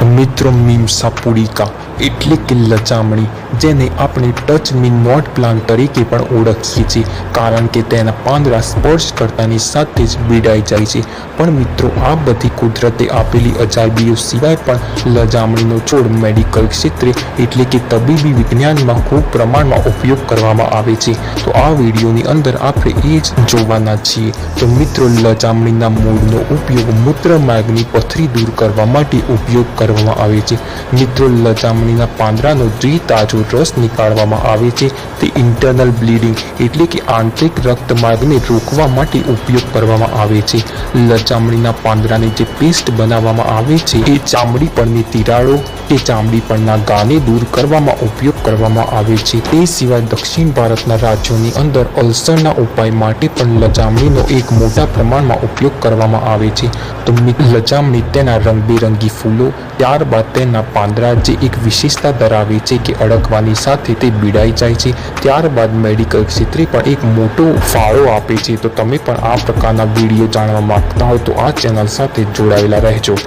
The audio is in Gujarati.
મિત્રો મીમસા પુડિકા એટલે કે લજામણી, જેને આપણે ટચ મી નોટ પ્લાન્ટ તરીકે પણ ઓળખીએ છીએ, કારણ કે તેના પાંદડા સ્પર્શ કરતાની સાથે જ બીડાઈ જાય છે. પણ મિત્રો, આ બધી કુદરતે આપેલી અજાયબીઓ સિવાય પણ લજામણીનો છોડ મેડિકલ ક્ષેત્રે એટલે કે તબીબી વિજ્ઞાનમાં ખૂબ પ્રમાણમાં ઉપયોગ કરવામાં આવે છે. તો આ વિડીયોની અંદર આપણે એ જ જોવાના છીએ. તો મિત્રો, લજામણીના મૂળનો ઉપયોગ મૂત્રમાર્ગની પથરી દૂર કરવા માટે ઉપયોગ કરવામાં આવે છે. મિત્રો, લજામણીના પાંદડાનો જે તાજો રસ નીકાળવામાં આવે છે તે ઇન્ટરનલ બ્લીડિંગ એટલે કે આંતરિક રક્તમાર્ગને રોકવા માટે ઉપયોગ કરવામાં આવે છે. લજામણીના પાંદડાની જે પેસ્ટ બનાવવામાં આવે છે એ ચામડી પરની તિરાડો કે ચામડી પરના ઘાને દૂર કરવામાં ઉપયોગ કરવામાં આવે છે. તે સિવાય દક્ષિણ ભારતના રાજ્યોની અંદર અલ્સરના ઉપાય માટે પણ લજામણીનો એક મોટા પ્રમાણમાં ઉપયોગ કરવામાં આવે છે. તો લજામણી તેના રંગબેરંગી ફૂલો, ત્યારબાદ તેના પાંદડા જે એક વિશેષતા ધરાવે છે કે અડકવાની સાથે તે બીડાઈ જાય છે, ત્યારબાદ મેડિકલ ક્ષેત્રે પણ એક મોટો ફાળો આપે છે. તો તમે પણ આ પ્રકારના વિડીયો જાણવા માંગતા હો તો આ ચેનલ સાથે જોડાયેલા રહેજો.